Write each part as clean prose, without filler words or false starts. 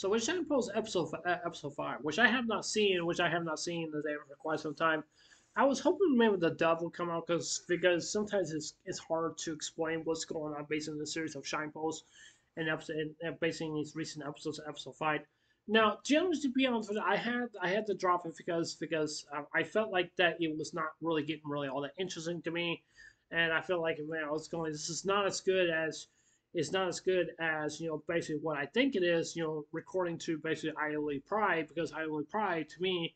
So with Shinepost episode 5, which I have not seen the for quite some time, I was hoping maybe the dub would come out because sometimes it's hard to explain what's going on based on the series of Shinepost and basing these recent episodes of episode 5. Now, generally to be honest with you, I had to drop it because I felt like that it was not really getting really all that interesting to me, and I felt like man, I was going, this is not as good as it's not as good as basically what I think it is. Recording to basically Idly Pride, because Idly Pride to me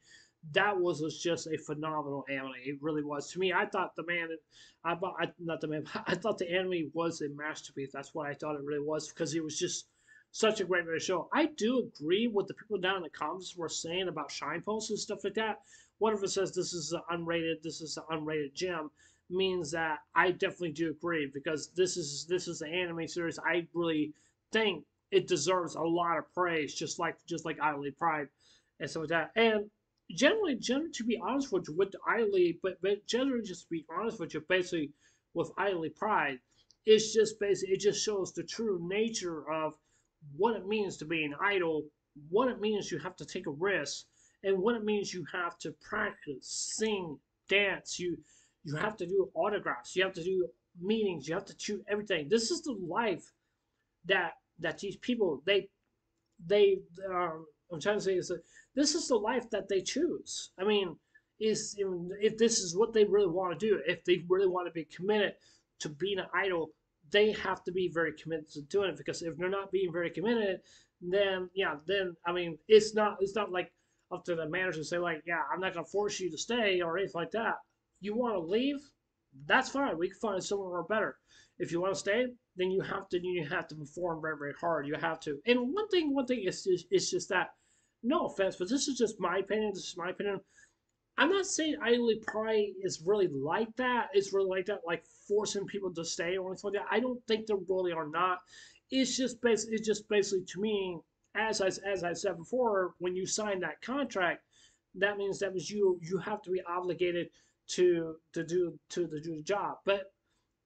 that was just a phenomenal anime. It really was to me. I thought the man, not the man, I thought the anime was a masterpiece. That's what I thought it really was because it was just such a great show. I do agree with the people down in the comments were saying about Shine Posts and stuff like that. One of it says this is an unrated gem, means that I definitely do agree because this is an anime series I really think it deserves a lot of praise, just like Idly Pride and stuff like that. And generally, to be honest with you, with Idly, but generally, just to be honest with you, basically with Idly Pride, it's just basically it just shows the true nature of what it means to be an idol, what it means you have to take a risk, and what it means you have to practice, sing, dance. You have to do autographs, you have to do meetings, you have to choose everything. This is the life that these people they I'm trying to say is that this is the life that they choose. I mean, is if this is what they really want to do, if they really want to be committed to being an idol, they have to be very committed to doing it. Because if they're not being very committed, then yeah, then I mean, it's not like up to the manager to say like, yeah, I'm not gonna force you to stay or anything like that. You want to leave? That's fine. We can find somewhere better. If you want to stay, then you have to perform very very hard. You have to. And one thing is just that. No offense, but this is just my opinion. This is my opinion. I'm not saying Idly Pride is really like that. It's really like that, like forcing people to stay or anything like that. I don't think they really are not. It's just basically to me, as I said before, when you sign that contract, that means you have to be obligated to do the job. But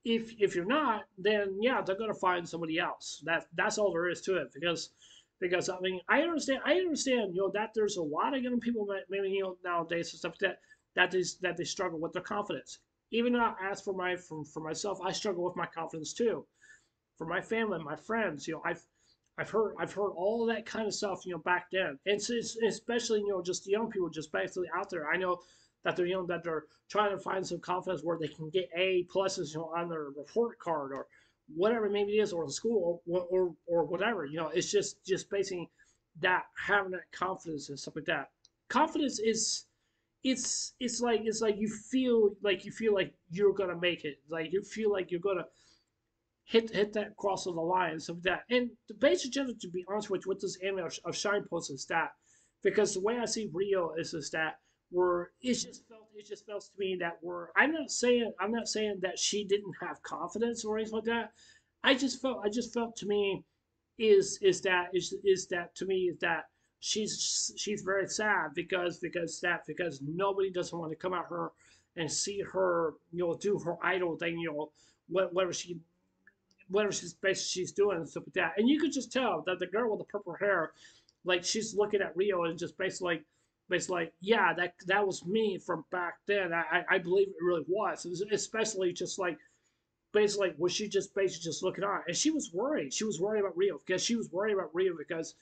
if you're not, then yeah, they're gonna find somebody else. That's all there is to it. Because I mean, I understand that there's a lot of young people maybe nowadays and stuff that they struggle with their confidence. Even though as for myself, I struggle with my confidence too. For my family, my friends, I've heard all of that kind of stuff, back then, and especially just the young people just basically out there. I know that they're trying to find some confidence where they can get A pluses, on their report card or whatever maybe it is, or the school or whatever. It's just basically that having that confidence and stuff like that. Confidence is it's like you feel like you're gonna make it. Like you feel like you're gonna hit that cross of the line and stuff like that. And the basic agenda, to be honest with you, with this anime of Shine Post is that because the way I see Rio is that where it just felt to me that where I'm not saying that she didn't have confidence or anything like that. I just felt to me is that to me is that she's very sad because nobody doesn't want to come at her and see her do her idol thing, whatever she's doing and stuff like that. And you could just tell that the girl with the purple hair, like she's looking at Rio and just basically, yeah, that was me from back then. I believe it really was. It was especially just like basically was she just basically just looking on, and she was worried. She was worried about Rio because she was worried about Rio because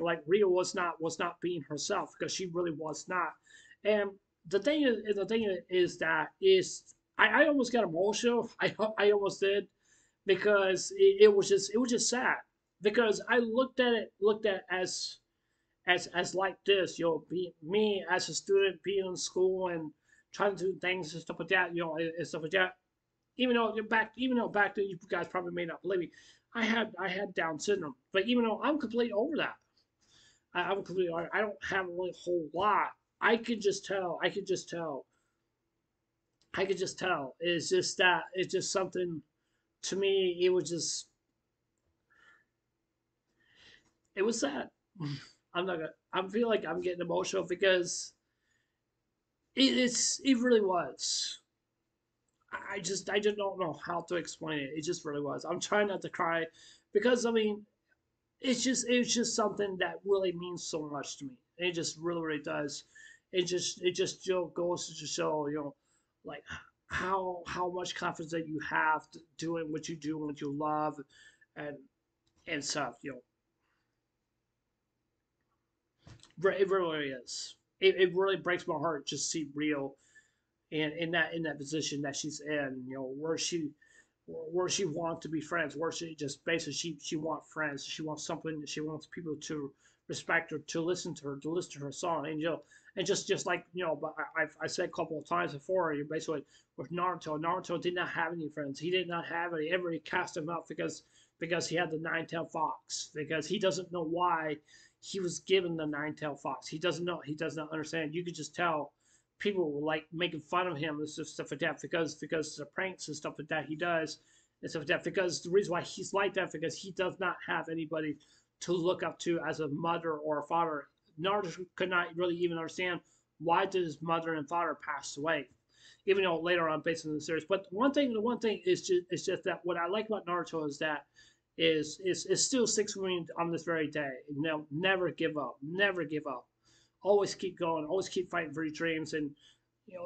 like Rio was not being herself because she really was not. And the thing is that is I almost got emotional. I almost did because it was just sad because I looked at as like this, be me as a student being in school and trying to do things and stuff like that, and stuff like that. Even though back then you guys probably may not believe me, I had Down syndrome, but even though I'm completely over that, I'm completely over. I don't have really a whole lot. I could just tell. I could just tell. I could just tell. It's just that it's just something to me. It was sad. I'm not gonna. I feel like I'm getting emotional because it really was. I just don't know how to explain it. It just really was. I'm trying not to cry because I mean it's just something that really means so much to me. It just really really does. It just goes to show, like how much confidence that you have to doing what you do and what you love, and and stuff. It really is. It really breaks my heart just to see Rio and in that position that she's in. Where she wants to be friends, where she just basically she wants friends. She wants something. She wants people to respect her, to listen to her, to listen to her song. And and just like but I said a couple of times before, you basically with Naruto did not have any friends. He did not have any. Everybody cast him out because he had the nine-tailed fox. Because he doesn't know why he was given the nine-tailed fox. He doesn't know. He does not understand. You could just tell people were like making fun of him and stuff like that because the pranks and stuff like that he does and stuff like that. Because the reason why he's like that because he does not have anybody to look up to as a mother or a father. Naruto could not really even understand why did his mother and father pass away, even though later on based on the series. But the one thing is just that what I like about Naruto is that is still sticks with me on this very day. Never give up, never give up, always keep going, always keep fighting for your dreams, and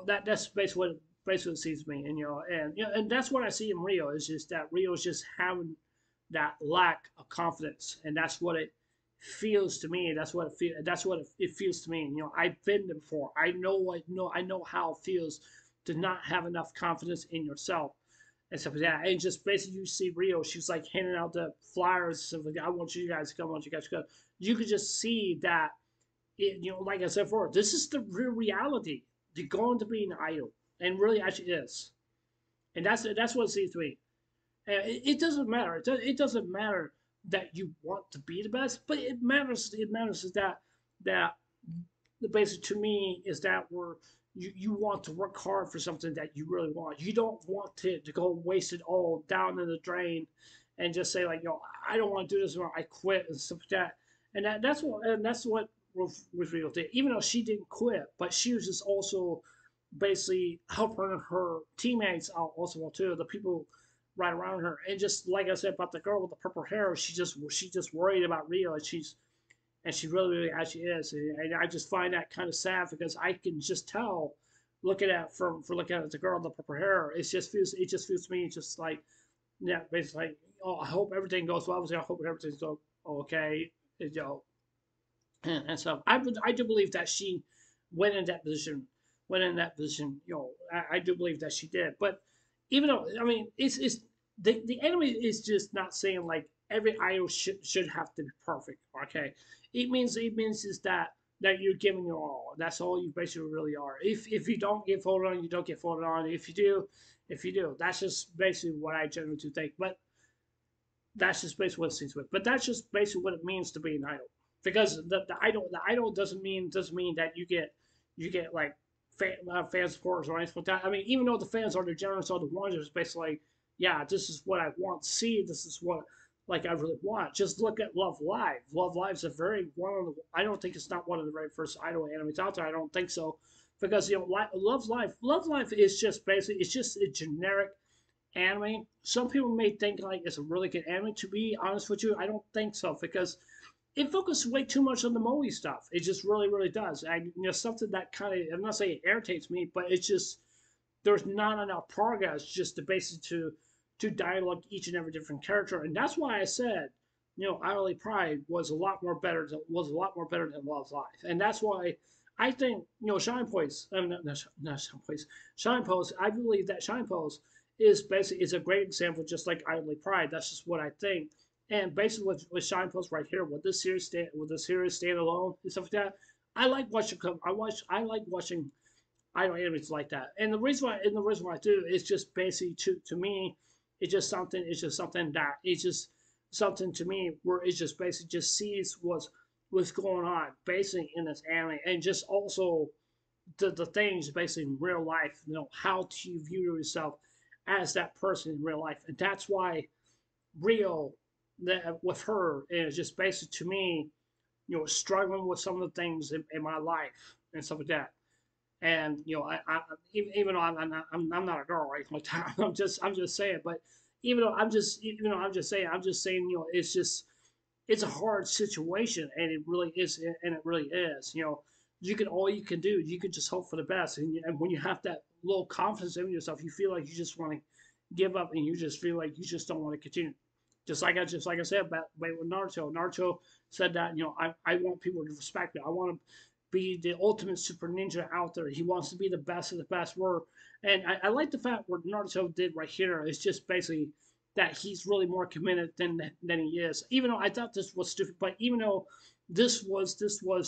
that's basically what sees me, and and that's what I see in Rio is just that Rio is just having that lack of confidence, and that's what it feels to me. That's what it feels to me. I've been there before. I know how it feels to not have enough confidence in yourself and stuff like that. And just basically, you see Rio, she's like handing out the flyers and stuff like that. I want you guys to come. I want you guys to come. You could just see that like I said before, this is the real reality. You're going to be an idol, and really actually is, and that's what it seems to me. It doesn't matter. It doesn't matter that you want to be the best, but it matters. It matters is that the basic to me is that you want to work hard for something that you really want. You don't want to go waste it all down in the drain and just say like, I don't want to do this anymore. I quit and stuff like that. And that's what was real did. Even though she didn't quit, but she was just also basically helping her teammates out also too, the people right around her. And just like I said about the girl with the purple hair, she just worried about Rio, and she really, really actually is. And I just find that kind of sad because I can just tell, looking at for looking at the girl with the purple hair, it just feels to me just like basically like, oh, I hope everything goes well. I hope everything's okay. And so I do believe that she went in that position, went in that position. I do believe that she did. But even though I mean, it's the enemy is just not saying like every idol should have to be perfect. Okay, it means is that you're giving your all. That's all you basically really are. If you don't get voted on, you don't get voted on. If you do, that's just basically what I generally do think. But that's just basically what it seems with. But that's just basically what it means to be an idol. Because the idol doesn't mean that you get like fan supporters or anything like that. I mean, even though the fans are the generous are the ones who's basically like, yeah, this is what I want to see. This is what like I really want. Just look at Love Live. Love Live is a very one of the. I don't think it's not one of the very first idol animes out there. I don't think so, because Love Live is just basically it's just a generic anime. Some people may think like it's a really good anime. To be honest with you, I don't think so because it focuses way too much on the Moe stuff. It just really, really does. Something that kind of I'm not saying it irritates me, but it's just there's not enough progress just to basically to dialogue each and every different character, and that's why I said, Hourly Pride was a lot more better than Love's Life, and that's why I think Shinepost, not Shinepost, Shinepost. I believe that Shinepost is a great example, just like Idly Pride. That's just what I think. And basically, with Shinepost right here, with this series stand alone and stuff like that, I like watching. I like watching idol animes like that. And the reason why I do is just basically to me, it's just something that it's just something to me where it just basically just sees what's going on basically in this anime, and just also the things basically in real life. How do you view yourself as that person in real life, and that's why Rio that with her is just basically to me, struggling with some of the things in my life and stuff like that. And even though I'm not a girl right like that, I'm just saying. But even though I'm just saying, it's just it's a hard situation, and it really is, and it really is. You can all you can do, you can just hope for the best, and when you have that low confidence in yourself, you feel like you just want to give up, and you just feel like you just don't want to continue. Just like I said about with Naruto. Naruto said that I want people to respect me. I want to be the ultimate super ninja out there. He wants to be the best of the best. And I like the fact what Naruto did right here is just basically that he's really more committed than he is. Even though I thought this was stupid, but even though this was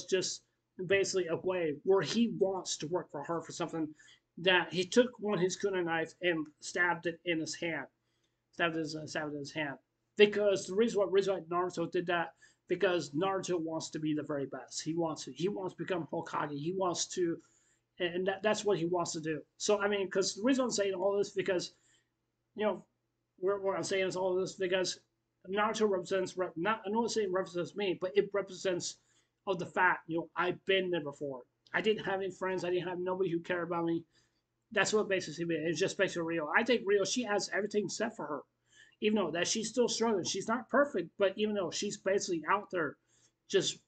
just basically a way where he wants to work for her for something, that he took one his kunai knife and stabbed it in his hand, stabbed in his hand. Because the reason why Naruto did that, because Naruto wants to be the very best. He wants to become Hokage. He wants to, and that's what he wants to do. So I mean, because the reason I'm saying all this because you know what I'm saying is all this because Naruto represents not I don't want to say it represents me, but it represents of the fact I've been there before. I didn't have any friends. I didn't have nobody who cared about me. That's what basically me. It's just basically Rio. I think Rio, she has everything set for her, even though that she's still struggling. She's not perfect, but even though she's basically out there, just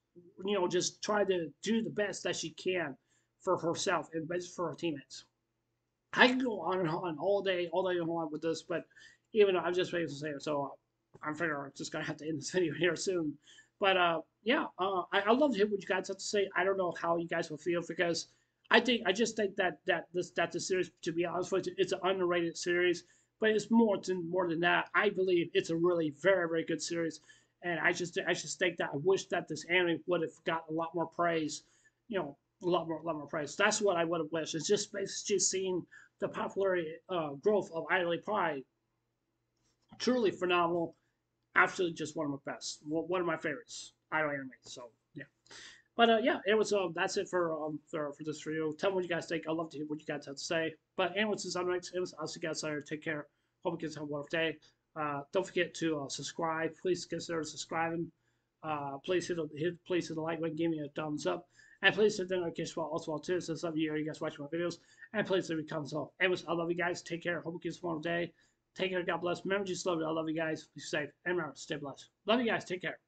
just trying to do the best that she can for herself and best for her teammates. I can go on and on all day long with this, but even though I'm just waiting to say it, so I'm figuring I'm just gonna have to end this video here soon. But yeah, I love to hear what you guys have to say. I don't know how you guys will feel because I just think that the series, to be honest with you, it's an underrated series, but it's more than that. I believe it's a really very good series, and I just think that I wish that this anime would have got a lot more praise, a lot more praise. That's what I would have wished. It's just basically seeing the popularity growth of Idly Pie, truly phenomenal. Absolutely, just one of my best, one of my favorites idol anime. So yeah, but yeah, it was that's it for this video. Tell me what you guys think. I'd love to hear what you guys have to say. But anyways, this is next. I'll see you guys later. Take care. Hope you guys have a wonderful day. Don't forget to subscribe. Please consider subscribing. Please hit the like button. Give me a thumbs up. And please hit the notification bell also too. So some of you guys watching my videos. And please leave a comment. So, anyways, I love you guys. Take care. Hope you guys have a wonderful day. Take care. God bless. Remember, just love you. I love you guys. Be safe. And remember, stay blessed. Love you guys. Take care.